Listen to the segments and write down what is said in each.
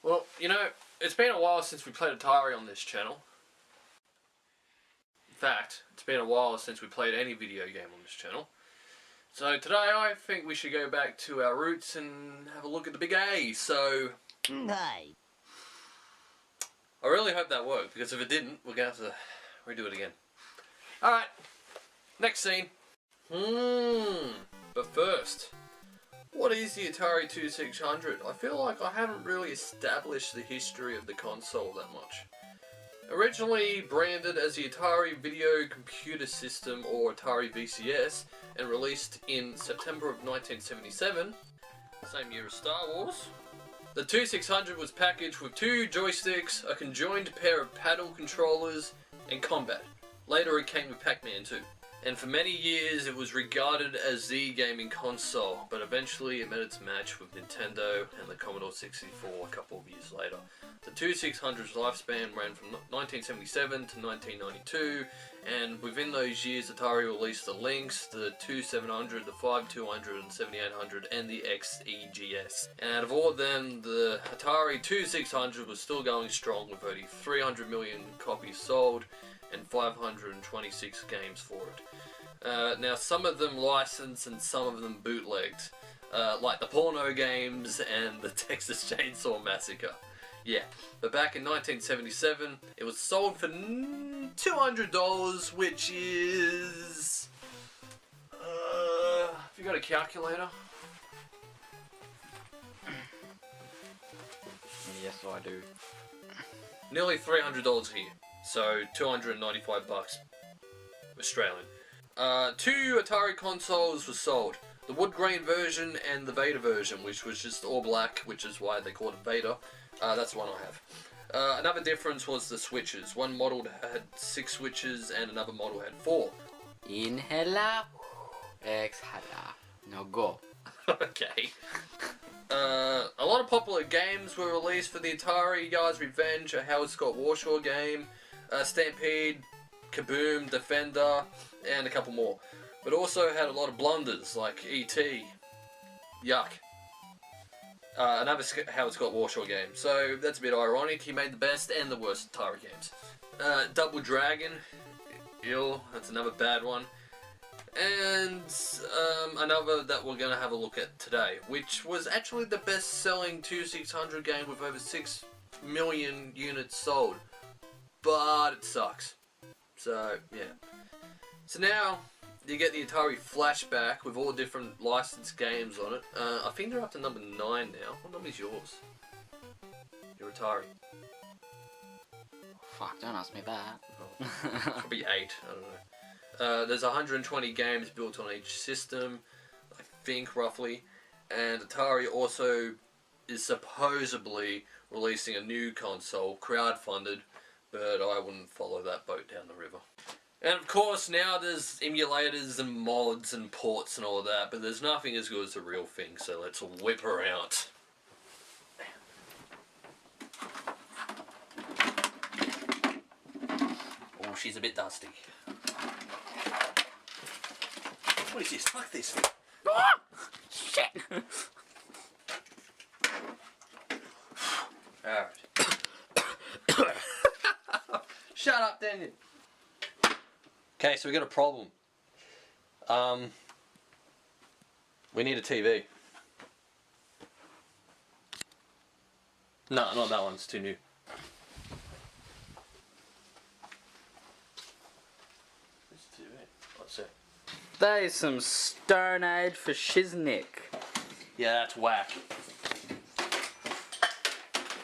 Well, you know, it's been a while since we played Atari on this channel. In fact, it's been a while since we played any video game on this channel. So today I think we should go back to our roots and have a look at the big A. So, Hey. I really hope that worked, because if it didn't, we're going to have to redo it again. Alright, next scene. But first, what is the Atari 2600? I feel like I haven't really established the history of the console that much. Originally branded as the Atari Video Computer System, or Atari VCS, and released in September of 1977, same year as Star Wars, the 2600 was packaged with 2 joysticks, a conjoined pair of paddle controllers, and combat. Later it came with Pac-Man 2. And for many years it was regarded as the gaming console, but eventually it met its match with Nintendo and the Commodore 64 a couple of years later. The 2600's lifespan ran from 1977 to 1992, and within those years Atari released the Lynx, the 2700, the 5200 and 7800, and the XEGS. And out of all of them, the Atari 2600 was still going strong with only 300 million copies sold and 526 games for it. Now some of them licensed and some of them bootlegged, like the porno games and the Texas Chainsaw Massacre. Yeah, but back in 1977 it was sold for $200, which is... have you got a calculator? Yes, I do. Nearly $300 here. So, 295 bucks Australian. 2 Atari consoles were sold. The wood grain version and the Vader version, which was just all black, which is why they called it Vader. That's the one I have. Another difference was the switches. One model had 6 switches and another model had 4. Inhala, exhala. Now go. Okay. A lot of popular games were released for the Atari. Guys Revenge, a Howard Scott Warshaw game, Stampede, Kaboom, Defender, and a couple more. But also had a lot of blunders like E.T. Yuck. Another Howard Scott Warshaw game. So that's a bit ironic. He made the best and the worst Atari games. Double Dragon, ill. That's another bad one. And another that we're going to have a look at today, which was actually the best-selling 2600 game with over 6 million units sold. But it sucks. So, yeah. So now, you get the Atari Flashback with all different licensed games on it. I think they're up to number 9 now. What number is yours? Your Atari. Fuck, don't ask me that. Oh, probably 8, I don't know. There's 120 games built on each system, I think, roughly. And Atari also is supposedly releasing a new console, crowdfunded, but I wouldn't follow that boat down the river. And of course, now there's emulators and mods and ports and all of that, but there's nothing as good as the real thing, so let's whip her out. Oh, she's a bit dusty. What is this? Fuck this thing. Ah! Shit! Alright. Shut up, Daniel. Okay, so we got a problem. We need a TV. No, not that one. It's too new. It's TV. What's it? That is some Stone Age for Shiznick. Yeah, that's whack.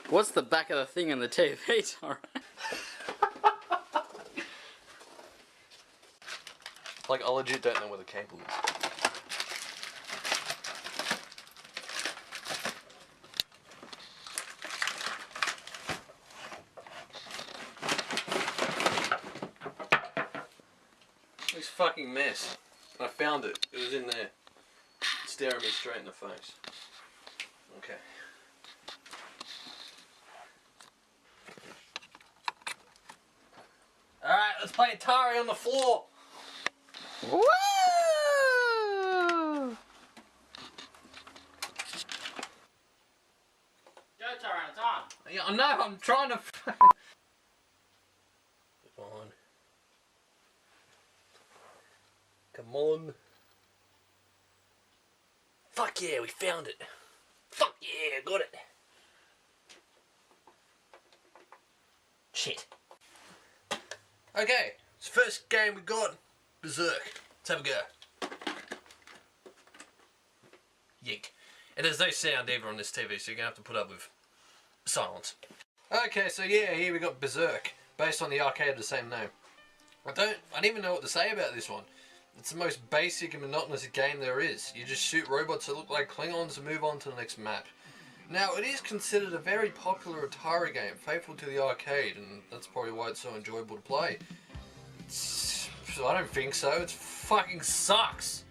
What's the back of the thing in the TV, Torrent? Like, I legit don't know where the cable is. This fucking mess. I found it. It was in there. Staring me straight in the face. Okay. Alright, let's play Atari on the floor! Woo! Go, Torrent, it's on. Yeah, I know, I'm trying to... Come on. Come on. Fuck yeah, we found it. Fuck yeah, got it. Shit. Okay, it's the first game we got. Berserk. Let's have a go. Yeet. And there's no sound either on this TV, so you're gonna have to put up with silence. Okay, so yeah, here we got Berserk, based on the arcade of the same name. I don't even know what to say about this one. It's the most basic and monotonous game there is. You just shoot robots that look like Klingons and move on to the next map. Now, it is considered a very popular Atari game, faithful to the arcade, and that's probably why it's so enjoyable to play. I don't think so. It fucking sucks.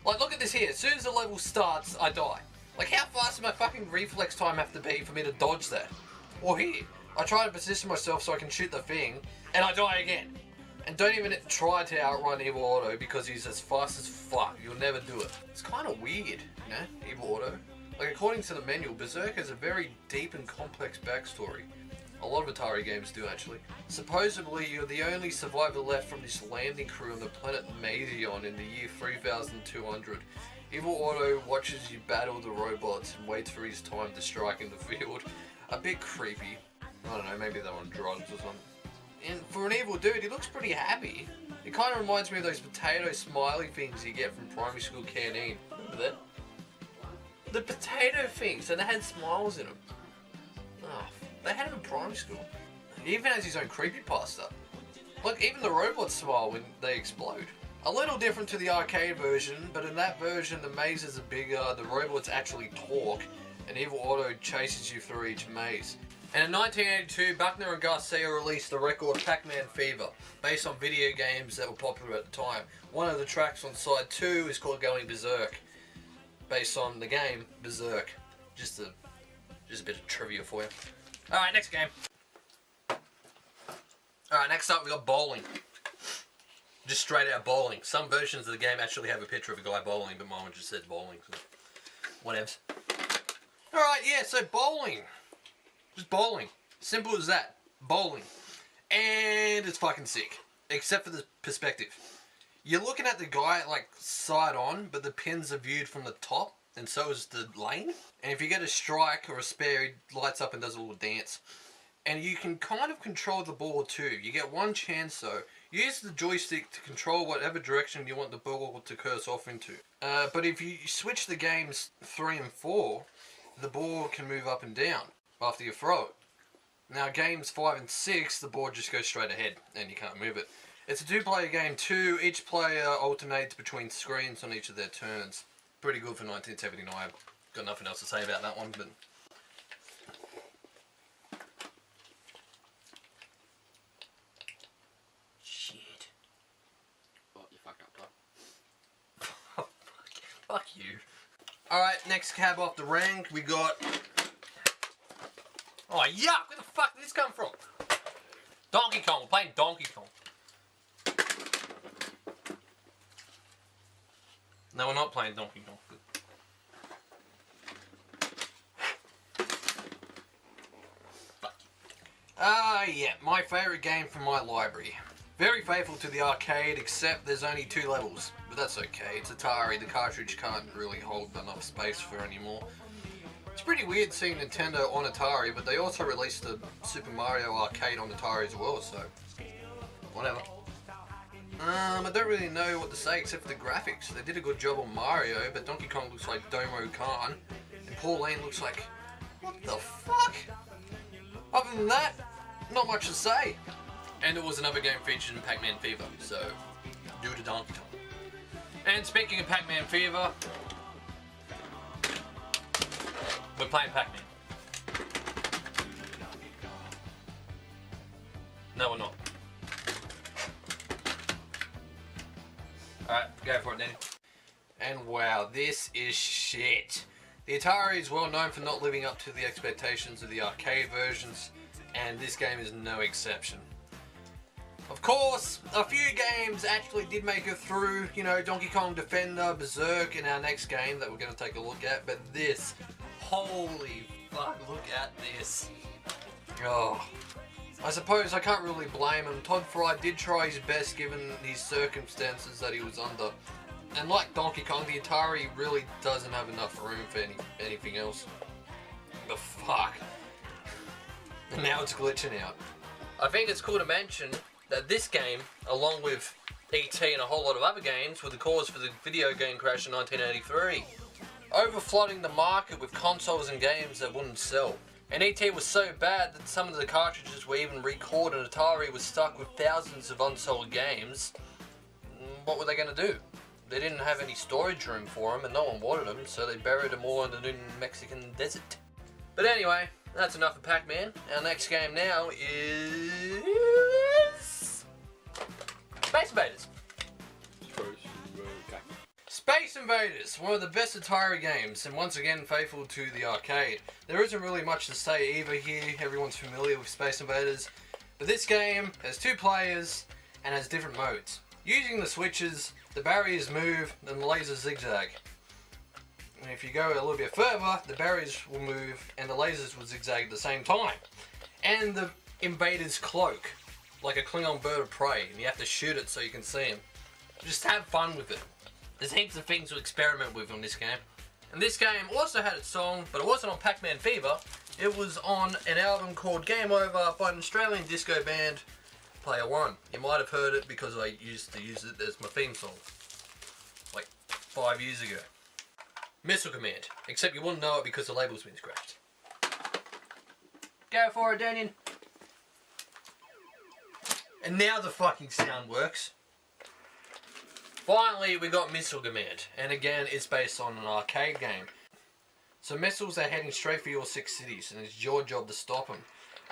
Like, look at this here. As soon as the level starts, I die. Like, how fast does my fucking reflex time have to be for me to dodge that? Or here, I try to position myself so I can shoot the thing, and I die again. And don't even try to outrun Evil Otto because he's as fast as fuck. You'll never do it. It's kind of weird, you know, Evil Otto. Like, according to the manual, Berserk has a very deep and complex backstory. A lot of Atari games do, actually. Supposedly, you're the only survivor left from this landing crew on the planet Mazion in the year 3200. Evil Otto watches you battle the robots and waits for his time to strike in the field. A bit creepy. I don't know, maybe they're on drugs or something. And for an evil dude, he looks pretty happy. It kind of reminds me of those potato smiley things you get from primary school canteen. Remember that? The potato things, and they had smiles in them. Oh, they had them in primary school. He even has his own creepypasta. Look, even the robots smile when they explode. A little different to the arcade version, but in that version the mazes are bigger, the robots actually talk, and Evil Otto chases you through each maze. And in 1982, Buckner and Garcia released the record Pac-Man Fever, based on video games that were popular at the time. One of the tracks on side 2 is called Going Berserk, based on the game Berserk. Just a bit of trivia for you. Alright, next game. Alright, next up we got bowling. Just straight out bowling. Some versions of the game actually have a picture of a guy bowling, but mine just says bowling, so whatevs. Alright, yeah, so bowling. Just bowling. Simple as that. Bowling. And it's fucking sick. Except for the perspective. You're looking at the guy like side on, but the pins are viewed from the top, and so is the lane. And if you get a strike or a spare, it lights up and does a little dance. And you can kind of control the ball too. You get one chance though. Use the joystick to control whatever direction you want the ball to curse off into. But if you switch the games 3 and 4, the ball can move up and down after you throw it. Now games 5 and 6, the board just goes straight ahead and you can't move it. It's a 2-player game too. Each player alternates between screens on each of their turns. Pretty good for 1979. Got nothing else to say about that one, but... Shit. What, you fucked up, Todd? Fuck you. Alright, next cab off the rank, we got... Oh, yuck! Where the fuck did this come from? Donkey Kong. We're playing Donkey Kong. No, we're not playing Donkey Kong. Fuck you. Yeah, my favourite game from my library. Very faithful to the arcade, except there's only 2 levels. But that's okay, it's Atari, the cartridge can't really hold enough space for anymore. It's pretty weird seeing Nintendo on Atari, but they also released the Super Mario arcade on Atari as well, so... whatever. I don't really know what to say except for the graphics. They did a good job on Mario, but Donkey Kong looks like Domo Khan, and Pauline looks like... what the fuck? Other than that, not much to say. And it was another game featured in Pac-Man Fever, so due to Donkey Kong. And speaking of Pac-Man Fever, we're playing Pac-Man. No, we're not. Alright, go for it, Danny. And wow, this is shit. The Atari is well known for not living up to the expectations of the arcade versions, and this game is no exception. Of course, a few games actually did make it through, you know, Donkey Kong Defender, Berserk in our next game that we're going to take a look at, but this, holy fuck, look at this. Oh, I suppose I can't really blame him. Todd Fry did try his best given his circumstances that he was under. And like Donkey Kong, the Atari really doesn't have enough room for anything else. But fuck. And now it's glitching out. I think it's cool to mention that this game, along with E.T. and a whole lot of other games, were the cause for the video game crash in 1983. Overflooding the market with consoles and games that wouldn't sell. And E.T. was so bad that some of the cartridges were even recalled and Atari was stuck with thousands of unsold games. What were they going to do? They didn't have any storage room for them and no one wanted them, so they buried them all in the New Mexican desert. But anyway, that's enough of Pac-Man. Our next game now is Space Invaders. Space Invaders, one of the best Atari games, and once again faithful to the arcade. There isn't really much to say either here, everyone's familiar with Space Invaders, but this game has 2 players and has different modes. Using the switches, the barriers move and the lasers zigzag. And if you go a little bit further, the barriers will move and the lasers will zigzag at the same time. And the invaders cloak, like a Klingon bird of prey, and you have to shoot it so you can see him. Just have fun with it. There's heaps of things to experiment with on this game. And this game also had its song, but it wasn't on Pac-Man Fever. It was on an album called Game Over by an Australian disco band, Player One. You might have heard it because I used to use it as my theme song, like 5 years ago. Missile Command, except you wouldn't know it because the label's been scratched. Go for it, Daniel. And now the fucking sound works. Finally, we got Missile Command, and again, it's based on an arcade game. So missiles are heading straight for your 6 cities, and it's your job to stop them.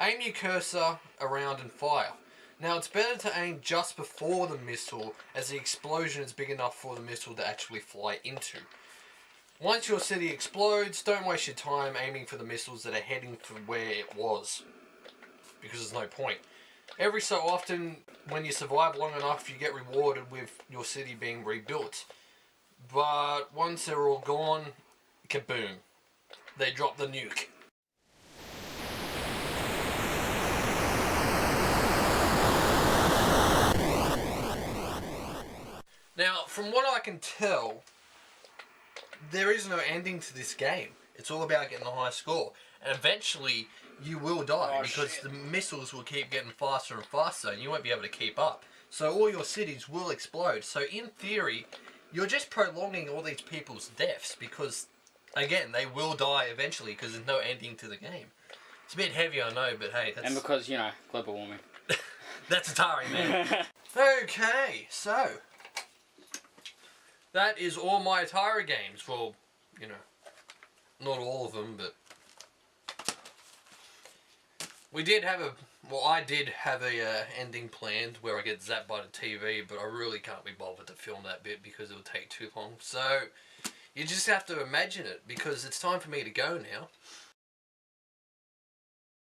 Aim your cursor around and fire. Now, it's better to aim just before the missile, as the explosion is big enough for the missile to actually fly into. Once your city explodes, don't waste your time aiming for the missiles that are heading for where it was, because there's no point. Every so often, when you survive long enough, you get rewarded with your city being rebuilt. But once they're all gone, kaboom. They drop the nuke. Now, from what I can tell, there is no ending to this game. It's all about getting a high score. And eventually, you will die because the missiles will keep getting faster and faster and you won't be able to keep up. So all your cities will explode. So in theory, you're just prolonging all these people's deaths because, again, they will die eventually because there's no ending to the game. It's a bit heavy, I know, but hey, that's... And because, you know, global warming. That's Atari, man. Okay, so... that is all my Atari games. Well, you know, not all of them, but... we did have a... well, I did have a ending planned where I get zapped by the TV, but I really can't be bothered to film that bit because it would take too long. So, you just have to imagine it, because it's time for me to go now.